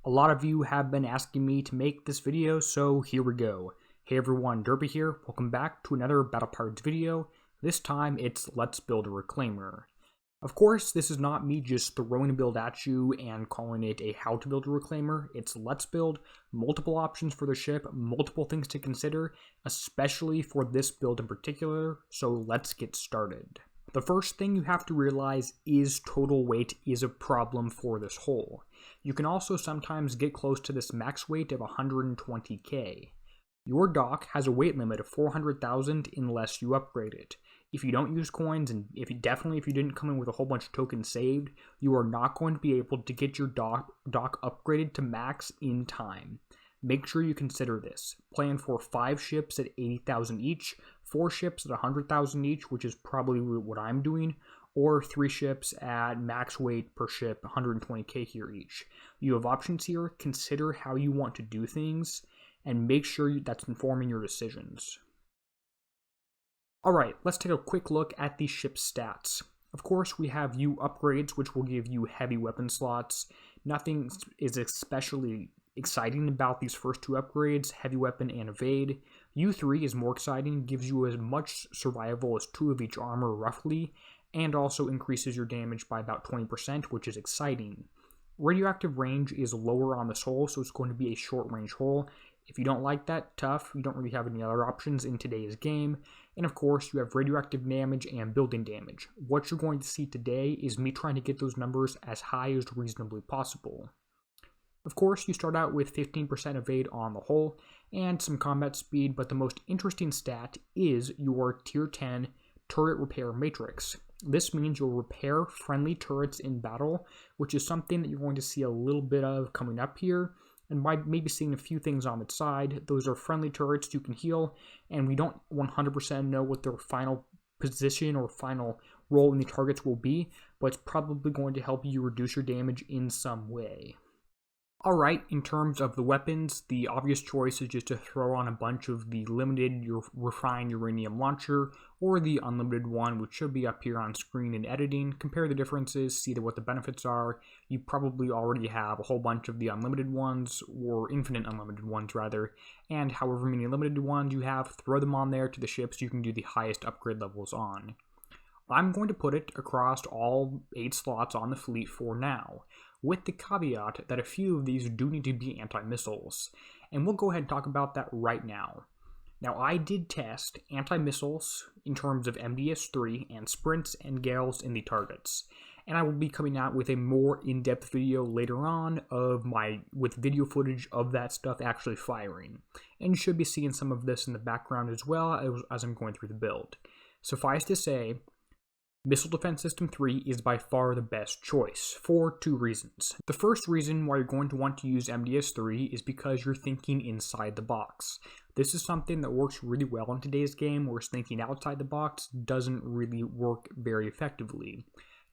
A lot of you have been asking me to make this video, so here we go. Hey everyone, Derpy here. Welcome back to another Battle Pirates video. This time it's Let's Build a Reclaimer. Of course, this is not me just throwing a build at you and calling it a how to build a reclaimer. It's let's build, multiple options for the ship, multiple things to consider, especially for this build in particular, so let's get started. The first thing you have to realize is total weight is a problem for this hull. You can also sometimes get close to this max weight of 120k. Your dock has a weight limit of 400,000 unless you upgrade it. If you don't use coins, and if you didn't come in with a whole bunch of tokens saved, you are not going to be able to get your dock upgraded to max in time. Make sure you consider this. Plan for 5 ships at 80,000 each, 4 ships at 100,000 each, which is probably what I'm doing, or 3 ships at max weight per ship, 120k here each. You have options here. Consider how you want to do things, and make sure that's informing your decisions. Alright, let's take a quick look at the ship's stats. Of course, we have U upgrades, which will give you heavy weapon slots. Nothing is especially exciting about these first 2 upgrades, heavy weapon and evade. U3 is more exciting, gives you as much survival as 2 of each armor roughly, and also increases your damage by about 20%, which is exciting. Radioactive range is lower on this hull, so it's going to be a short range hull. If you don't like that, tough. You don't really have any other options in today's game. And of course, you have radioactive damage and building damage. What you're going to see today is me trying to get those numbers as high as reasonably possible. Of course, you start out with 15% evade on the hull and some combat speed, but the most interesting stat is your tier 10 turret repair matrix. This means you'll repair friendly turrets in battle, which is something that you're going to see a little bit of coming up here, and by maybe seeing a few things on its side. Those are friendly turrets you can heal, and we don't 100% know what their final position or final role in the targets will be, but it's probably going to help you reduce your damage in some way. Alright, in terms of the weapons, the obvious choice is just to throw on a bunch of the limited refined uranium launcher, or the unlimited one, which should be up here on screen in editing. Compare the differences, see what the benefits are. You probably already have a whole bunch of the unlimited ones, or infinite unlimited ones rather, and however many limited ones you have, throw them on there to the ships you can do the highest upgrade levels on. I'm going to put it across all 8 slots on the fleet for now, with the caveat that a few of these do need to be anti-missiles, and we'll go ahead and talk about that right now. Now, I did test anti-missiles in terms of MDS3 and sprints and gales in the targets, and I will be coming out with a more in-depth video later on with video footage of that stuff actually firing, and you should be seeing some of this in the background as well as I'm going through the build. Suffice to say, Missile Defense System 3 is by far the best choice, for 2 reasons. The first reason why you're going to want to use MDS3 is because you're thinking inside the box. This is something that works really well in today's game, whereas thinking outside the box doesn't really work very effectively.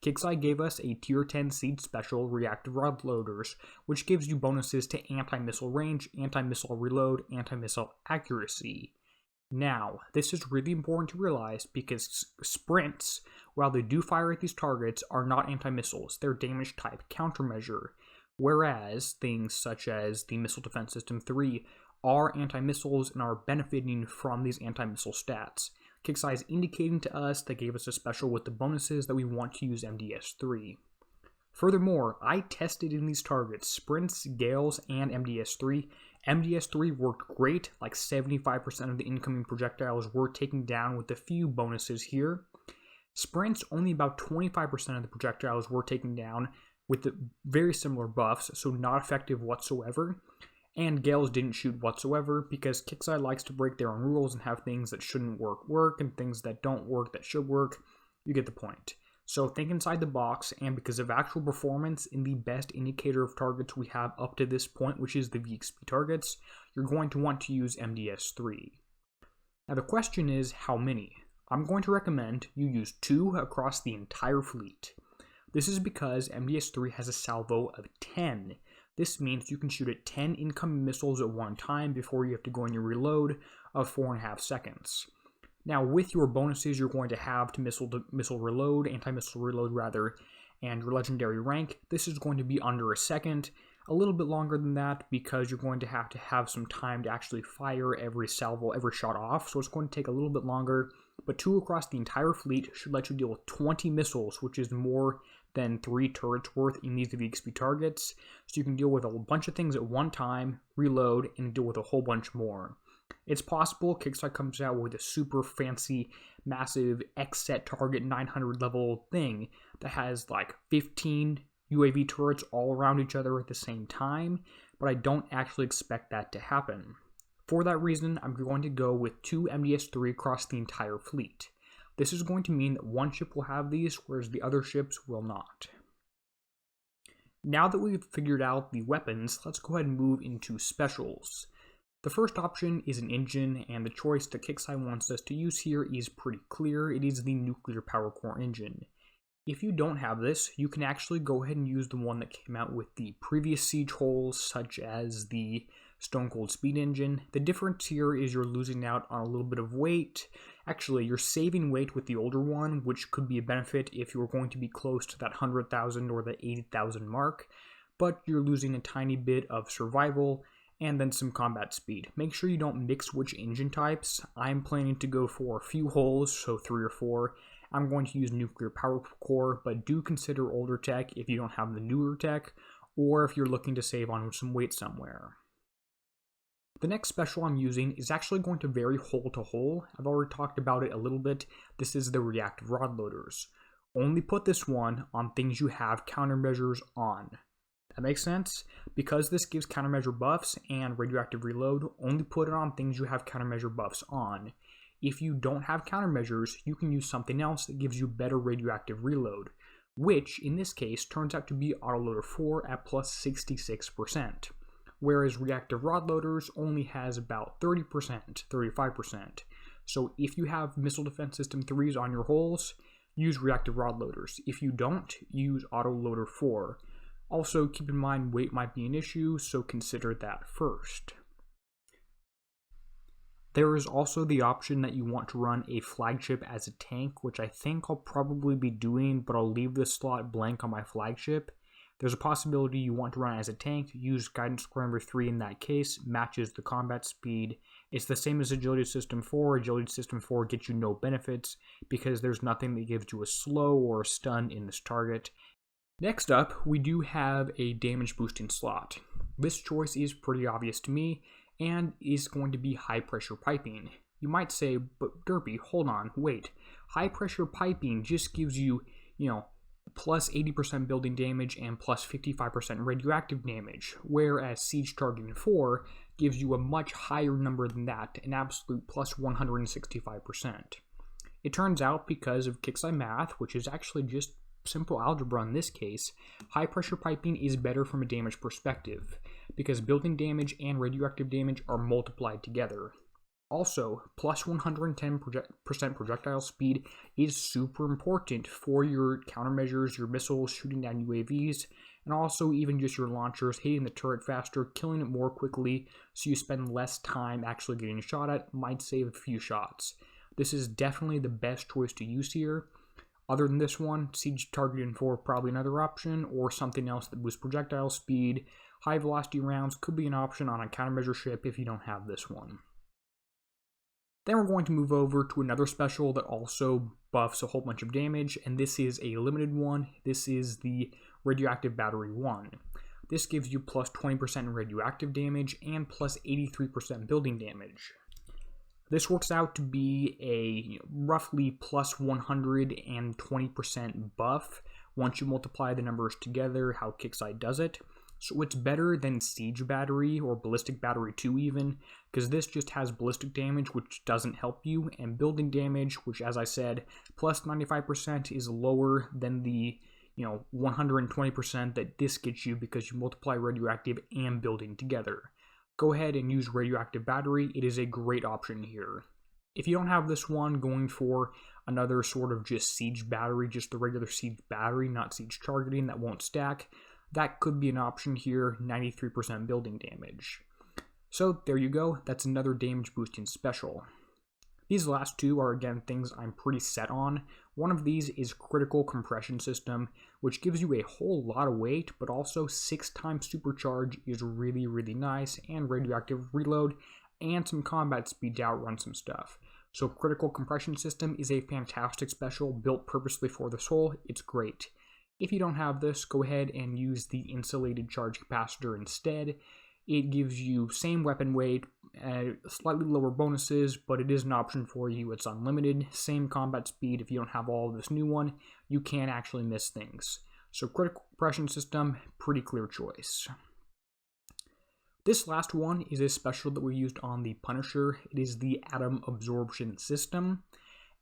Kixeye gave us a tier 10 seed special reactive rod loaders, which gives you bonuses to anti-missile range, anti-missile reload, anti-missile accuracy. Now, this is really important to realize because sprints, while they do fire at these targets, are not anti-missiles. They're damage type countermeasure, whereas things such as the Missile Defense System 3 are anti-missiles and are benefiting from these anti-missile stats. Kixeye is indicating to us they gave us a special with the bonuses that we want to use MDS3. Furthermore, I tested in these targets sprints, gales, and MDS3. MDS3 worked great, like 75% of the incoming projectiles were taken down with a few bonuses here. Sprints, only about 25% of the projectiles were taken down with the very similar buffs, so not effective whatsoever. And gales didn't shoot whatsoever because Kixeye likes to break their own rules and have things that shouldn't work, and things that don't work that should work. You get the point. So think inside the box, and because of actual performance in the best indicator of targets we have up to this point, which is the VXP targets, you're going to want to use MDS3. Now the question is, how many? I'm going to recommend you use 2 across the entire fleet. This is because MDS3 has a salvo of 10. This means you can shoot at 10 incoming missiles at one time before you have to go on your reload of 4.5 seconds. Now, with your bonuses you're going to have to missile reload, anti-missile reload rather, and your legendary rank, this is going to be under a second. a little bit longer than that because you're going to have some time to actually fire every salvo, every shot off, so it's going to take a little bit longer, but 2 across the entire fleet should let you deal with 20 missiles, which is more than 3 turrets worth in these VXP targets, so you can deal with a bunch of things at one time, reload, and deal with a whole bunch more. It's possible Kickstarter comes out with a super fancy, massive X-set target 900 level thing that has like 15 UAV turrets all around each other at the same time, but I don't actually expect that to happen. For that reason, I'm going to go with 2 MDS-3 across the entire fleet. This is going to mean that one ship will have these, whereas the other ships will not. Now that we've figured out the weapons, let's go ahead and move into specials. The first option is an engine, and the choice that Kixeye wants us to use here is pretty clear. It is the nuclear power core engine. If you don't have this, you can actually go ahead and use the one that came out with the previous siege hulls, such as the Stone Cold Speed engine. The difference here is you're losing out on a little bit of weight. Actually, you're saving weight with the older one, which could be a benefit if you were going to be close to that 100,000 or the 80,000 mark, but you're losing a tiny bit of survival and then some combat speed. Make sure you don't mix which engine types. I'm planning to go for a few hulls, so 3 or 4. I'm going to use nuclear power core, but do consider older tech if you don't have the newer tech, or if you're looking to save on some weight somewhere. The next special I'm using is actually going to vary hull to hull. I've already talked about it a little bit. This is the reactive rod loaders. Only put this one on things you have countermeasures on. That makes sense? Because this gives countermeasure buffs and radioactive reload, only put it on things you have countermeasure buffs on. If you don't have countermeasures, you can use something else that gives you better radioactive reload, which in this case turns out to be Autoloader 4 at plus 66%, whereas reactive rod loaders only has about 30%, 35%. So if you have Missile Defense System 3s on your hulls, use reactive rod loaders. If you don't, use Autoloader 4. Also, keep in mind weight might be an issue, so consider that first. There is also the option that you want to run a flagship as a tank, which I think I'll probably be doing, but I'll leave this slot blank on my flagship. There's a possibility you want to run as a tank, use Guidance Score number 3 in that case, matches the combat speed. It's the same as Agility System 4. Agility System 4 gets you no benefits because there's nothing that gives you a slow or a stun in this target. Next up, we do have a damage boosting slot. This choice is pretty obvious to me and is going to be high pressure piping. You might say, but Derpy, hold on, wait. High pressure piping just gives you, plus 80% building damage and plus 55% radioactive damage, whereas Siege Targeting 4 gives you a much higher number than that, an absolute plus 165%. It turns out because of Kixeye math, which is actually just simple algebra in this case, high pressure piping is better from a damage perspective, because building damage and radioactive damage are multiplied together. Also, plus 110% projectile speed is super important for your countermeasures, your missiles, shooting down UAVs, and also even just your launchers, hitting the turret faster, killing it more quickly, so you spend less time actually getting shot at, might save a few shots. This is definitely the best choice to use here. Other than this one, Siege Targeting 4 probably another option, or something else that boosts projectile speed. High velocity rounds could be an option on a countermeasure ship if you don't have this one. Then we're going to move over to another special that also buffs a whole bunch of damage, and this is a limited one. This is the Radioactive Battery 1. This gives you plus 20% radioactive damage and plus 83% building damage. This works out to be a roughly plus 120% buff once you multiply the numbers together, how Kixeye does it. So it's better than Siege Battery or Ballistic Battery 2 even, because this just has ballistic damage, which doesn't help you, and building damage, which, as I said, plus 95% is lower than the 120% that this gets you because you multiply radioactive and building together. Go ahead and use Radioactive Battery. It is a great option here. If you don't have this one, going for another sort of just Siege Battery, just the regular Siege Battery, not Siege Targeting, that won't stack, that could be an option here, 93% building damage. So there you go, that's another damage boosting special. These last two are again things I'm pretty set on. One of these is critical compression system, which gives you a whole lot of weight, but also 6 times supercharge is really, really nice, and radioactive reload, and some combat speed to outrun some stuff. So critical compression system is a fantastic special built purposely for this hole. It's great. If you don't have this, go ahead and use the insulated charge capacitor instead. It gives you same weapon weight, slightly lower bonuses, but it is an option for you. It's unlimited, same combat speed. If you don't have all of this new one, you can actually miss things. So critical compression system, pretty clear choice. This last one is a special that we used on the Punisher. It is the Atom Absorption system.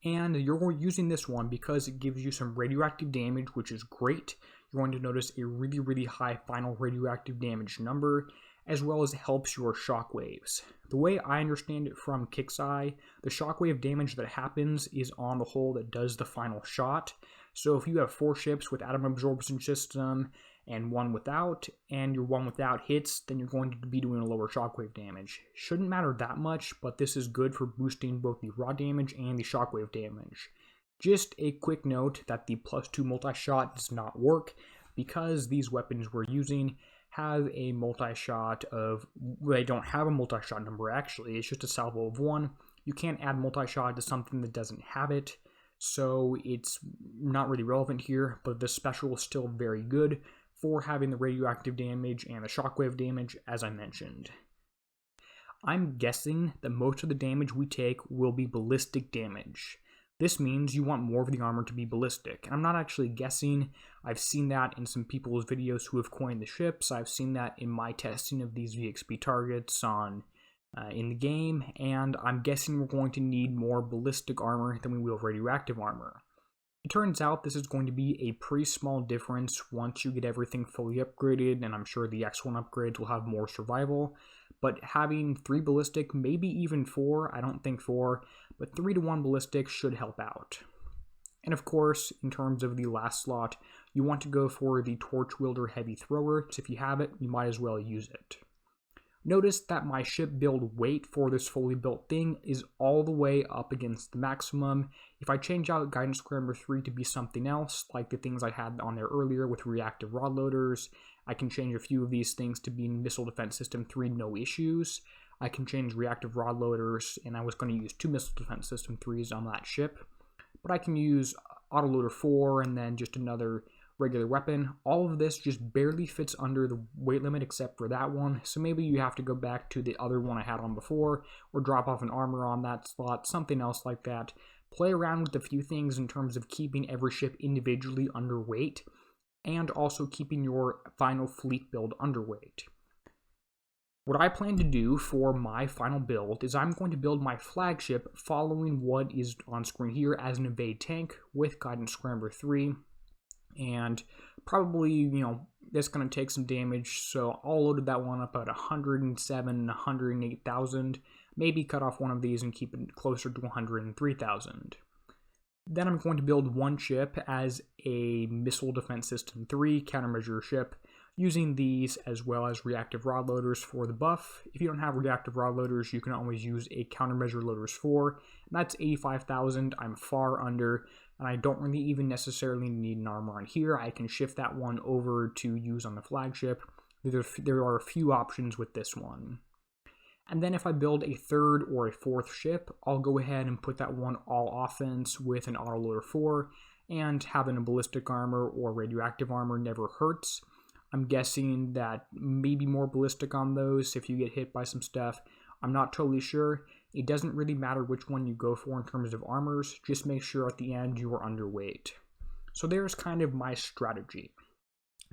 And you're using this one because it gives you some radioactive damage, which is great. You're going to notice a really, really high final radioactive damage number, as well as helps your shockwaves. The way I understand it from Kick's Eye, the shockwave damage that happens is on the hull that does the final shot. So if you have 4 ships with Atom Absorption system and 1 without, and your 1 without hits, then you're going to be doing a lower shockwave damage. Shouldn't matter that much, but this is good for boosting both the raw damage and the shockwave damage. Just a quick note that the +2 multi-shot does not work because these weapons we're using have a multi-shot of, well, they don't have a multi-shot number actually, it's just a salvo of 1. You can't add multi-shot to something that doesn't have it, so it's not really relevant here, but this special is still very good for having the radioactive damage and the shockwave damage, as I mentioned. I'm guessing that most of the damage we take will be ballistic damage. This means you want more of the armor to be ballistic. And I'm not actually guessing. I've seen that in some people's videos who have coined the ships. I've seen that in my testing of these VXP targets in the game, and I'm guessing we're going to need more ballistic armor than we will radioactive armor. It turns out this is going to be a pretty small difference once you get everything fully upgraded, and I'm sure the X1 upgrades will have more survival, but having 3 ballistic, maybe even 4, I don't think 4, but 3 to 1 ballistic should help out. And of course, in terms of the last slot, you want to go for the Torch Wielder Heavy Thrower, so if you have it, you might as well use it. Notice that my ship build weight for this fully built thing is all the way up against the maximum. If I change out Guidance Scrambler 3 to be something else, like the things I had on there earlier with reactive rod loaders, I can change a few of these things to be Missile Defense System 3, no issues. I can change reactive rod loaders, and I was going to use 2 Missile Defense System 3s on that ship. But I can use Autoloader 4 and then just another regular weapon. All of this just barely fits under the weight limit except for that one, so maybe you have to go back to the other one I had on before, or drop off an armor on that slot, something else like that. Play around with a few things in terms of keeping every ship individually underweight, and also keeping your final fleet build underweight. What I plan to do for my final build is I'm going to build my flagship following what is on screen here as an evade tank with Guidance Scrambler 3, and probably, that's going to take some damage, so I'll load that one up at 107, 108,000, maybe cut off one of these and keep it closer to 103,000. Then I'm going to build one ship as a Missile Defense System 3 countermeasure ship, using these as well as reactive rod loaders for the buff. If you don't have reactive rod loaders, you can always use a countermeasure loaders 4. That's 85,000, I'm far under, and I don't really even necessarily need an armor on here. I can shift that one over to use on the flagship. There are a few options with this one. And then if I build a 3rd or a 4th ship, I'll go ahead and put that one all offense with an autoloader 4, and having a ballistic armor or radioactive armor never hurts. I'm guessing that maybe more ballistic on those if you get hit by some stuff. I'm not totally sure. It doesn't really matter which one you go for in terms of armors, just make sure at the end you are underweight. So there's kind of my strategy.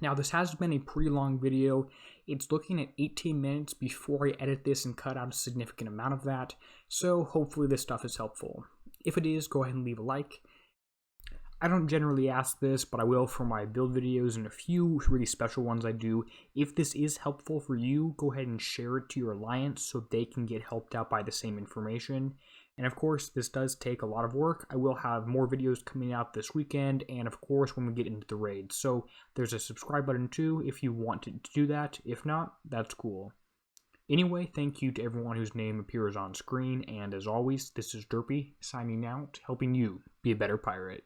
Now this has been a pretty long video. It's looking at 18 minutes before I edit this and cut out a significant amount of that, so hopefully this stuff is helpful. If it is, go ahead and leave a like. I don't generally ask this, but I will for my build videos and a few really special ones I do. If this is helpful for you, go ahead and share it to your alliance so they can get helped out by the same information. And of course, this does take a lot of work. I will have more videos coming out this weekend, and of course when we get into the raid. So there's a subscribe button too if you want to do that. If not, that's cool. Anyway, thank you to everyone whose name appears on screen, and as always, this is Derpy signing out, helping you be a better pirate.